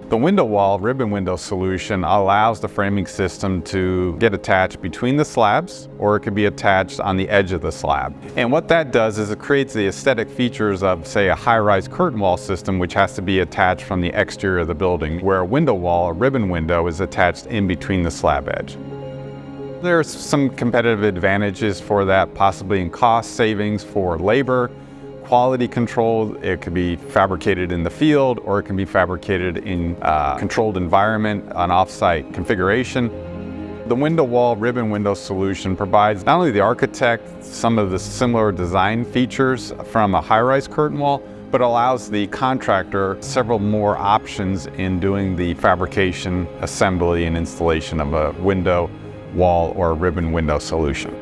The window wall ribbon window solution allows the framing system to get attached between the slabs, or it could be attached on the edge of the slab. And what that does is it creates the aesthetic features of, say, a high-rise curtain wall system, which has to be attached from the exterior of the building, where a window wall, a ribbon window, is attached in between the slab edge. There's some competitive advantages for that, possibly in cost savings for labor, quality control. It could be fabricated in the field, or it can be fabricated in a controlled environment, an off-site configuration. The window wall ribbon window solution provides not only the architect some of the similar design features from a high-rise curtain wall, but allows the contractor several more options in doing the fabrication, assembly, and installation of a window, wall, or ribbon window solution.